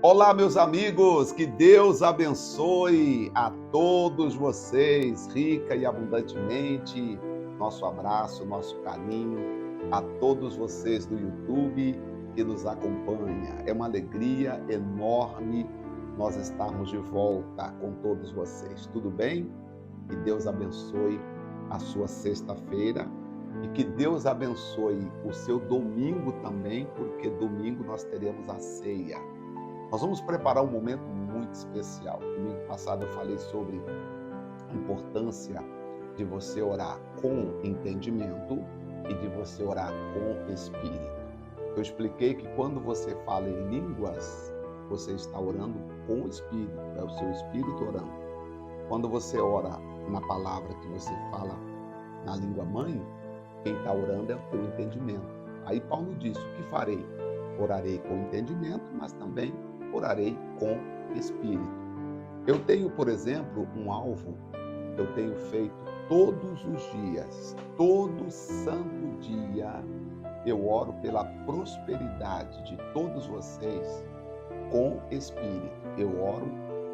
Olá, meus amigos, que Deus abençoe a todos vocês, rica e abundantemente. Nosso abraço, nosso carinho a todos vocês do YouTube que nos acompanha. É uma alegria enorme nós estarmos de volta com todos vocês. Tudo bem? Que Deus abençoe a sua sexta-feira e que Deus abençoe o seu domingo também, porque domingo nós teremos a ceia. Nós vamos preparar um momento muito especial. Domingo passado eu falei sobre a importância de você orar com entendimento e de você orar com espírito. Eu expliquei que quando você fala em línguas, você está orando com o espírito, é o seu espírito orando. Quando você ora na palavra que você fala na língua mãe, quem está orando é o teu entendimento. Aí Paulo disse: o que farei? Orarei com entendimento, mas também orarei com espírito. Eu tenho, por exemplo, um alvo que eu tenho feito todos os dias. Todo santo dia eu oro pela prosperidade de todos vocês com espírito. Eu oro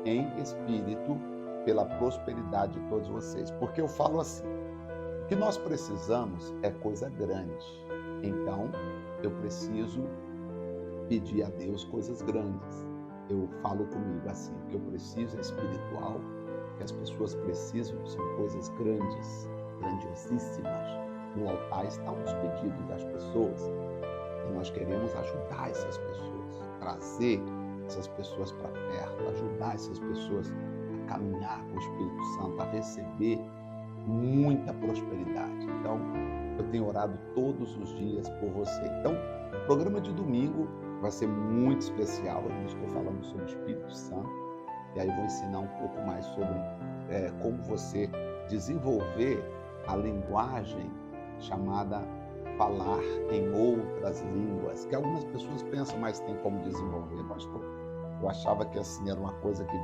em espírito pela prosperidade de todos vocês. Porque eu falo assim, o que nós precisamos é coisa grande. Então, eu preciso pedir a Deus coisas grandes. Eu falo comigo assim, o que eu preciso é espiritual, o que as pessoas precisam são coisas grandes, grandiosíssimas. No altar estão os pedidos das pessoas e nós queremos ajudar essas pessoas, trazer essas pessoas para perto, ajudar essas pessoas a caminhar com o Espírito Santo, a receber muita prosperidade. Então, eu tenho orado todos os dias por você. Então, o programa de domingo vai ser muito especial. Eu estou falando sobre o Espírito Santo e aí eu vou ensinar um pouco mais sobre como você desenvolver a linguagem chamada falar em outras línguas, que algumas pessoas pensam, mas tem como desenvolver. Pastor, eu achava que assim era uma coisa que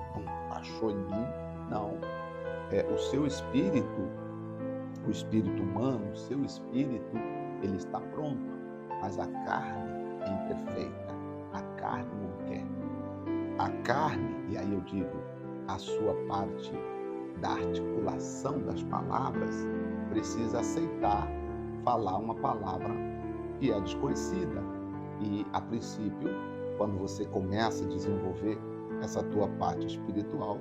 baixou em mim. Não. O seu espírito, o espírito humano, o seu espírito, ele está pronto, mas a carne é imperfeita, a carne não quer. A carne, e aí eu digo, a sua parte da articulação das palavras, precisa aceitar falar uma palavra que é desconhecida. E, a princípio, quando você começa a desenvolver essa tua parte espiritual,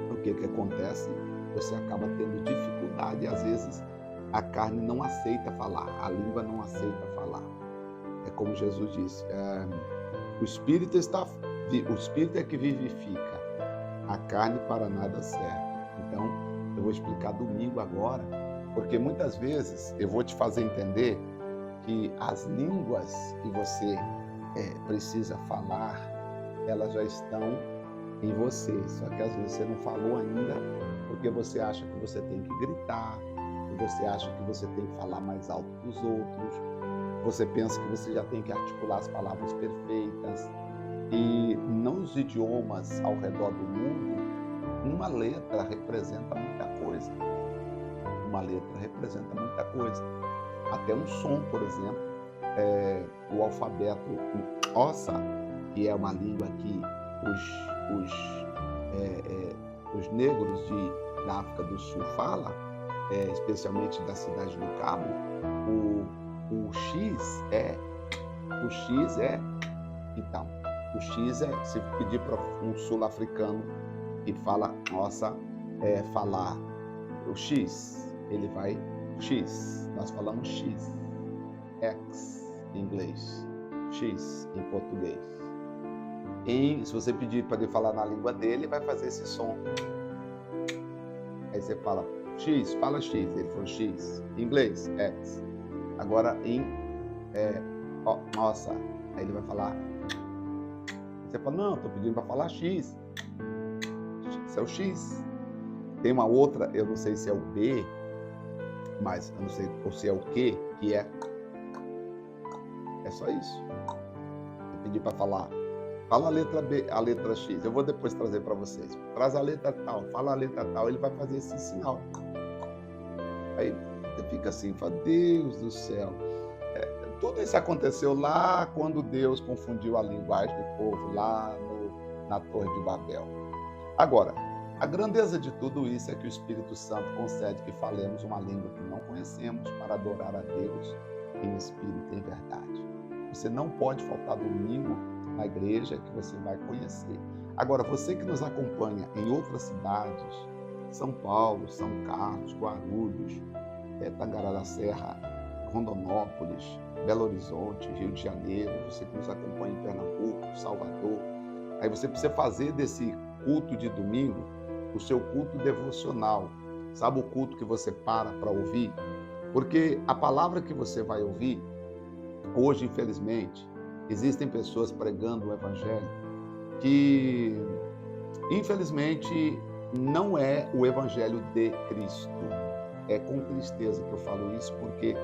o que acontece? Você acaba tendo dificuldade, e às vezes a carne não aceita falar, a língua não aceita falar. É como Jesus disse, o Espírito é que vivifica, a carne para nada serve. Então, eu vou explicar domingo agora, porque muitas vezes eu vou te fazer entender que as línguas que você precisa falar, elas já estão em você, só que às vezes você não falou ainda, porque você acha que você tem que gritar, você acha que você tem que falar mais alto que os outros, você pensa que você já tem que articular as palavras perfeitas. E nos idiomas ao redor do mundo, uma letra representa muita coisa. Uma letra representa muita coisa. Até um som, por exemplo, o alfabeto Xhosa, que é uma língua que os negros da África do Sul falam, especialmente da cidade do Cabo, o X então, o X se pedir para um sul-africano que fala falar o X, ele vai X, nós falamos X, X em inglês, X em português. Se você pedir para ele falar na língua dele, ele vai fazer esse som. Aí você fala X, fala X, ele falou X, em inglês, X. Agora nossa, aí ele vai falar, você fala, não, estou pedindo para falar X, isso é o X. Tem uma outra, eu não sei se é o B, mas eu não sei se é o Q, que é só isso. Eu pedi para falar, fala a letra B, a letra X, eu vou depois trazer para vocês. Traz a letra tal, fala a letra tal, ele vai fazer esse sinal. Aí você fica assim, fala, Deus do céu. Tudo isso aconteceu lá quando Deus confundiu a linguagem do povo, na Torre de Babel. Agora, a grandeza de tudo isso é que o Espírito Santo concede que falemos uma língua que não conhecemos para adorar a Deus em espírito e em verdade. Você não pode faltar domingo na igreja que você vai conhecer. Agora, você que nos acompanha em outras cidades, São Paulo, São Carlos, Guarulhos, Tangará da Serra, Rondonópolis, Belo Horizonte, Rio de Janeiro, você que nos acompanha em Pernambuco, Salvador, aí você precisa fazer desse culto de domingo o seu culto devocional. Sabe o culto que você para ouvir? Porque a palavra que você vai ouvir, hoje, infelizmente, existem pessoas pregando o evangelho que, infelizmente, não é o evangelho de Cristo. É com tristeza que eu falo isso, porque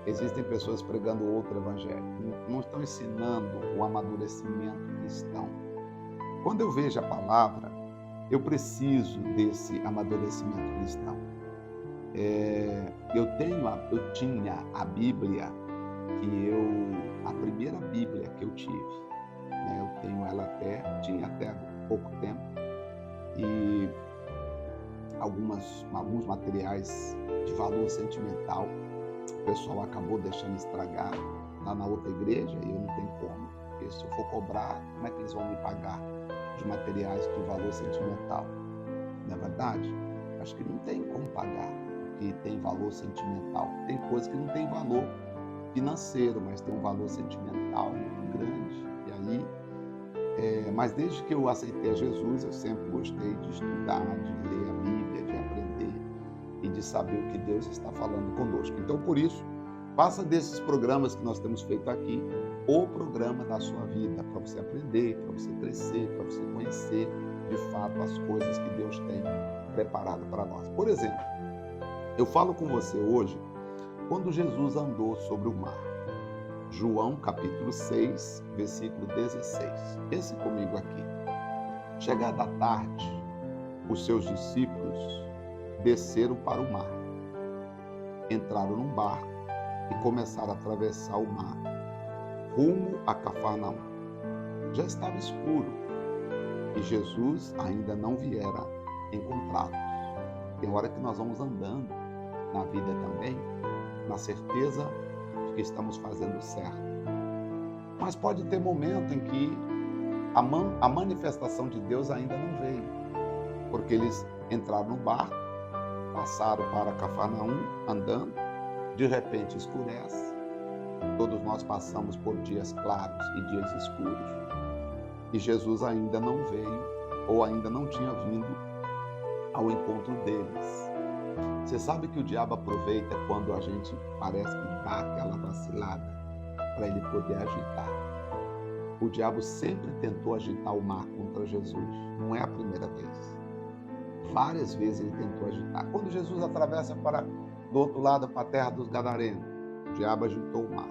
existem pessoas pregando outro evangelho. Não estão ensinando o amadurecimento cristão. Quando eu vejo a palavra, eu preciso desse amadurecimento cristão. Eu tinha a Bíblia, a primeira Bíblia que eu tive, né? Eu tenho ela tinha até há pouco tempo, e alguns materiais de valor sentimental, o pessoal acabou deixando estragar lá na outra igreja, e eu não tenho como, porque se eu for cobrar, como é que eles vão me pagar de materiais de valor sentimental? Não é verdade? Acho que não tem como pagar, porque tem valor sentimental. Tem coisas que não tem valor financeiro, mas tem um valor sentimental muito grande. E aí, mas desde que eu aceitei a Jesus, eu sempre gostei de estudar, de ler a Bíblia, de aprender e de saber o que Deus está falando conosco. Então, por isso, faça desses programas que nós temos feito aqui o programa da sua vida, para você aprender, para você crescer, para você conhecer de fato as coisas que Deus tem preparado para nós. Por exemplo, eu falo com você hoje quando Jesus andou sobre o mar. João capítulo 6, versículo 16. Pense comigo aqui. Chegada a tarde, os seus discípulos desceram para o mar. Entraram num barco e começaram a atravessar o mar, rumo a Cafarnaum. Já estava escuro e Jesus ainda não viera encontrá-los. Tem hora que nós vamos andando na vida também, na certeza de que estamos fazendo certo. Mas pode ter momento em que a manifestação de Deus ainda não veio, porque eles entraram no barco, passaram para Cafarnaum andando, de repente escurece. Todos nós passamos por dias claros e dias escuros. E Jesus ainda não veio, ou ainda não tinha vindo ao encontro deles. Você sabe que o diabo aproveita quando a gente parece que dá aquela vacilada para ele poder agitar. O diabo sempre tentou agitar o mar contra Jesus. Não é a primeira vez. Várias vezes ele tentou agitar. Quando Jesus atravessa do outro lado para a terra dos Gadarenos, o diabo agitou o mar.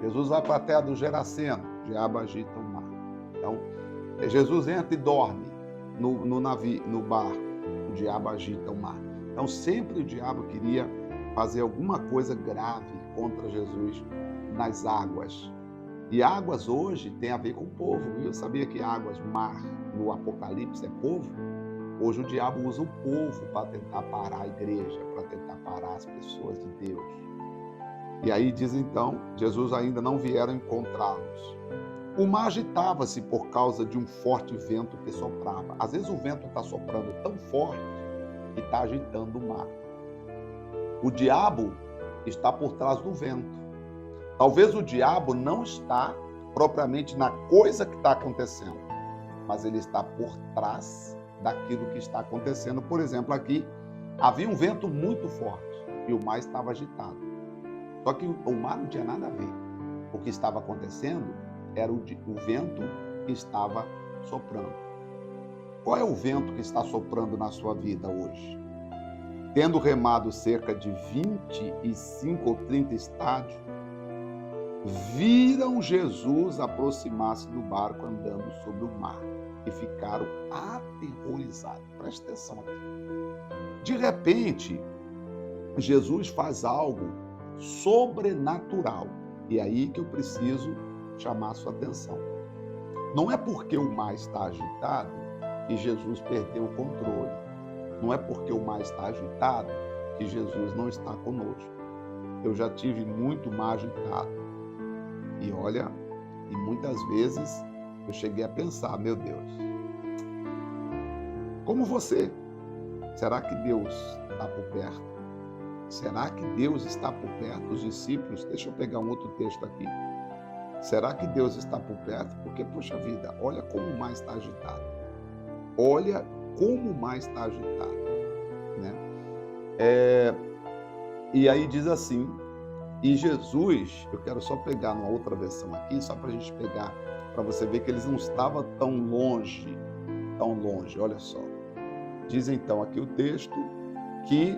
Jesus vai para a terra do Geraseno, o diabo agita o mar. Então, Jesus entra e dorme no navio, no barco, o diabo agita o mar. Então, sempre o diabo queria fazer alguma coisa grave contra Jesus nas águas. E águas hoje tem a ver com o povo, viu? Eu sabia que águas, mar, no Apocalipse é povo. Hoje o diabo usa o povo para tentar parar a igreja, para tentar parar as pessoas de Deus. E aí diz então, Jesus ainda não vieram encontrá-los. O mar agitava-se por causa de um forte vento que soprava. Às vezes o vento está soprando tão forte que está agitando o mar. O diabo está por trás do vento. Talvez o diabo não está propriamente na coisa que está acontecendo, mas ele está por trás daquilo que está acontecendo. Por exemplo, aqui havia um vento muito forte e o mar estava agitado. Só que o mar não tinha nada a ver. O que estava acontecendo era o vento que estava soprando. Qual é o vento que está soprando na sua vida hoje? Tendo remado cerca de 25 ou 30 estádios, viram Jesus aproximar-se do barco andando sobre o mar e ficaram aterrorizados. Presta atenção aqui. De repente, Jesus faz algo sobrenatural. E é aí que eu preciso chamar a sua atenção. Não é porque o mar está agitado que Jesus perdeu o controle. Não é porque o mar está agitado que Jesus não está conosco. Eu já tive muito mar agitado. E olha, e muitas vezes eu cheguei a pensar, meu Deus, como você? Será que Deus está por perto? Será que Deus está por perto? Os discípulos, deixa eu pegar um outro texto aqui. Será que Deus está por perto? Porque, poxa vida, olha como o mar está agitado. Olha como o mar está agitado. Né? E aí diz assim, e Jesus, eu quero só pegar uma outra versão aqui, só para a gente pegar, para você ver que eles não estavam tão longe, olha só. Diz então aqui o texto que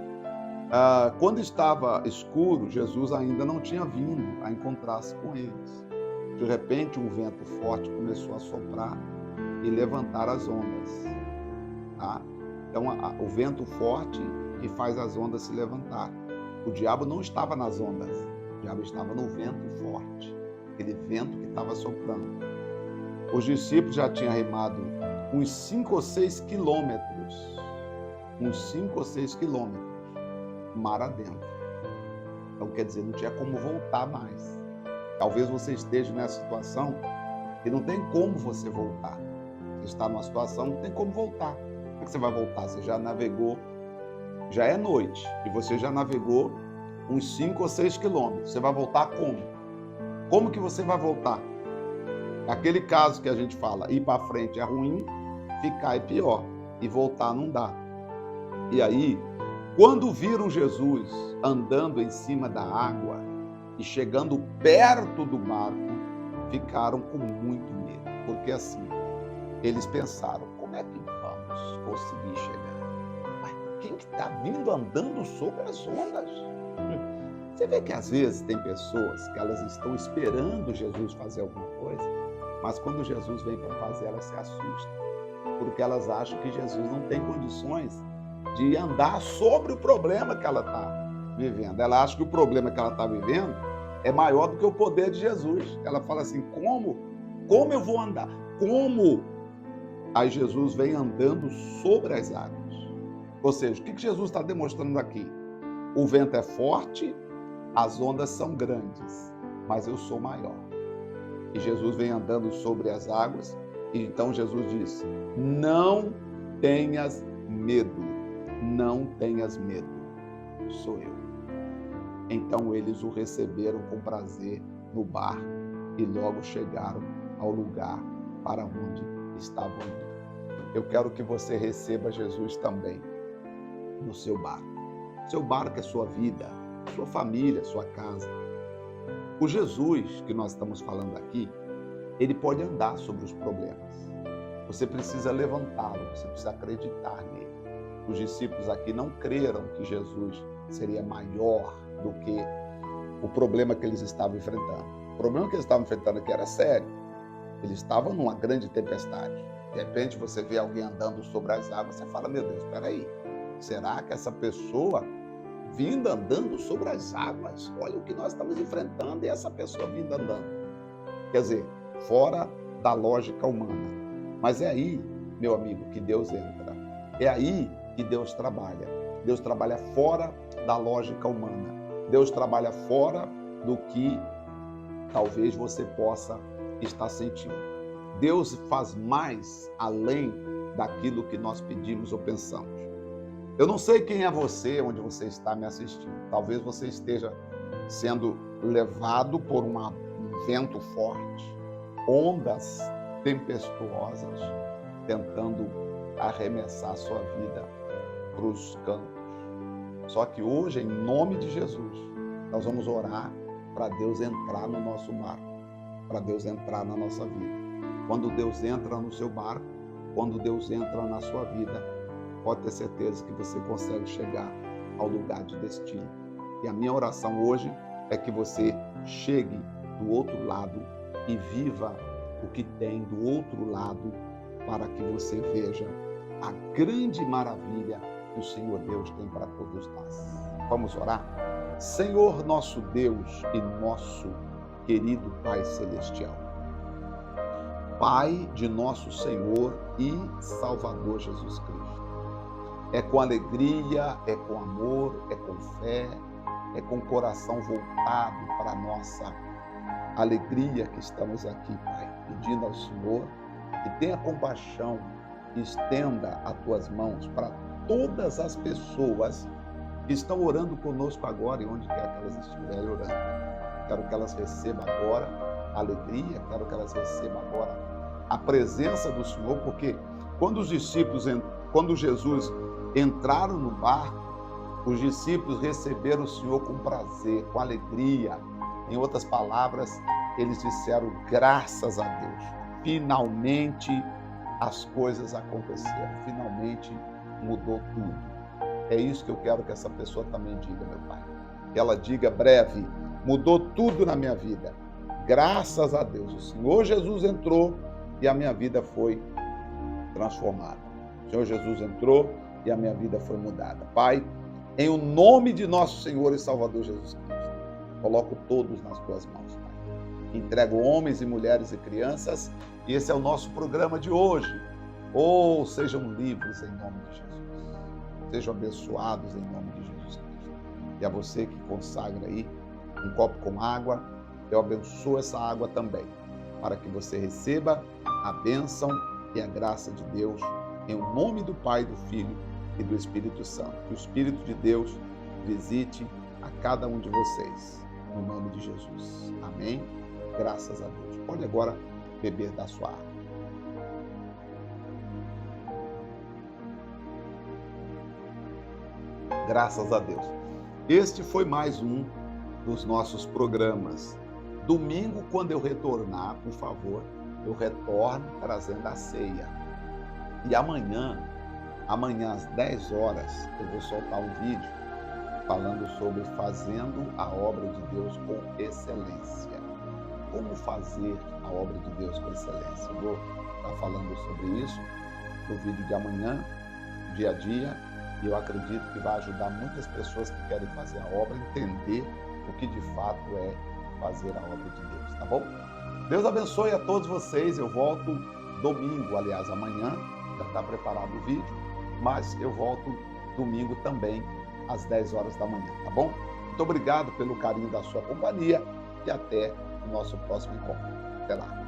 quando estava escuro, Jesus ainda não tinha vindo a encontrar-se com eles. De repente, um vento forte começou a soprar e levantar as ondas. Tá? Então, o vento forte que faz as ondas se levantar. O diabo não estava nas ondas, o diabo estava no vento forte, aquele vento que estava soprando. Os discípulos já tinham remado uns 5 ou 6 quilômetros, mar adentro. Então, quer dizer, não tinha como voltar mais. Talvez você esteja nessa situação e não tem como você voltar. Você está numa situação, não tem como voltar. Como é que você vai voltar? Você já navegou, já é noite, e você já navegou uns 5 ou 6 quilômetros. Você vai voltar como? Como que você vai voltar? Aquele caso que a gente fala, ir para frente é ruim, ficar é pior. E voltar não dá. E aí, quando viram Jesus andando em cima da água e chegando perto do barco, ficaram com muito medo. Porque assim, eles pensaram, como é que vamos conseguir chegar? Mas quem que está vindo andando sobre as ondas? Você vê que às vezes tem pessoas que elas estão esperando Jesus fazer alguma coisa, mas quando Jesus vem para fazer, elas se assustam, porque elas acham que Jesus não tem condições de andar sobre o problema que ela está vivendo. Ela acha que o problema que ela está vivendo é maior do que o poder de Jesus. Ela fala assim, como eu vou andar? Como? Aí Jesus vem andando sobre as águas. Ou seja, o que Jesus está demonstrando aqui? O vento é forte, as ondas são grandes, mas eu sou maior. E Jesus vem andando sobre as águas, e então Jesus diz, não tenhas medo. Não tenhas medo, sou eu. Então eles o receberam com prazer no barco e logo chegaram ao lugar para onde estavam indo. Eu quero que você receba Jesus também no seu barco. Seu barco é sua vida, sua família, sua casa. O Jesus que nós estamos falando aqui, ele pode andar sobre os problemas. Você precisa levantá-lo, você precisa acreditar nele. Os discípulos aqui não creram que Jesus seria maior do que o problema que eles estavam enfrentando. O problema que eles estavam enfrentando aqui era sério. Eles estavam numa grande tempestade. De repente você vê alguém andando sobre as águas, você fala, meu Deus, espera aí. Será que essa pessoa vindo andando sobre as águas? Olha o que nós estamos enfrentando e essa pessoa vindo andando. Quer dizer, fora da lógica humana. Mas é aí, meu amigo, que Deus entra. É aí que Deus trabalha. Deus trabalha fora da lógica humana. Deus trabalha fora do que talvez você possa estar sentindo. Deus faz mais além daquilo que nós pedimos ou pensamos. Eu não sei quem é você, onde você está me assistindo. Talvez você esteja sendo levado por um vento forte, ondas tempestuosas, tentando arremessar a sua vida para os cantos. Só que hoje, em nome de Jesus, nós vamos orar para Deus entrar no nosso barco, para Deus entrar na nossa vida. Quando Deus entra no seu barco, quando Deus entra na sua vida, pode ter certeza que você consegue chegar ao lugar de destino. E a minha oração hoje é que você chegue do outro lado e viva o que tem do outro lado, para que você veja a grande maravilha que o Senhor Deus tem para todos nós. Vamos orar? Senhor nosso Deus e nosso querido Pai Celestial. Pai de nosso Senhor e Salvador Jesus Cristo. É com alegria, é com amor, é com fé, é com o coração voltado para a nossa alegria que estamos aqui, Pai, pedindo ao Senhor que tenha compaixão e estenda as tuas mãos para todas as pessoas que estão orando conosco agora e onde quer que elas estiverem orando. Quero que elas recebam agora a alegria, quero que elas recebam agora a presença do Senhor, porque quando Jesus entraram no barco, os discípulos receberam o Senhor com prazer, com alegria. Em outras palavras, eles disseram graças a Deus. Finalmente as coisas aconteceram, finalmente mudou tudo. É isso que eu quero que essa pessoa também diga, meu Pai. Que ela diga breve, mudou tudo na minha vida. Graças a Deus, o Senhor Jesus entrou e a minha vida foi transformada. O Senhor Jesus entrou e a minha vida foi mudada. Pai, em o nome de nosso Senhor e Salvador Jesus Cristo, coloco todos nas tuas mãos, Pai. Entrego homens e mulheres e crianças, e esse é o nosso programa de hoje. Sejam livres em nome de Jesus. Sejam abençoados em nome de Jesus Cristo. E a você que consagra aí um copo com água, eu abençoo essa água também, para que você receba a bênção e a graça de Deus, em nome do Pai, do Filho e do Espírito Santo. Que o Espírito de Deus visite a cada um de vocês, no nome de Jesus. Amém? Graças a Deus. Pode agora beber da sua água. Graças a Deus. Este foi mais um dos nossos programas. Domingo, quando eu retornar, por favor, eu retorno trazendo a ceia. E amanhã às 10 horas, eu vou soltar um vídeo falando sobre fazendo a obra de Deus com excelência. Como fazer a obra de Deus com excelência? Eu vou estar falando sobre isso no vídeo de amanhã, dia a dia, e eu acredito que vai ajudar muitas pessoas que querem fazer a obra a entender o que de fato é fazer a obra de Deus, tá bom? Deus abençoe a todos vocês. Eu volto domingo, aliás, amanhã, já está preparado o vídeo, mas eu volto domingo também, às 10 horas da manhã, tá bom? Muito obrigado pelo carinho da sua companhia e até o nosso próximo encontro. Até lá.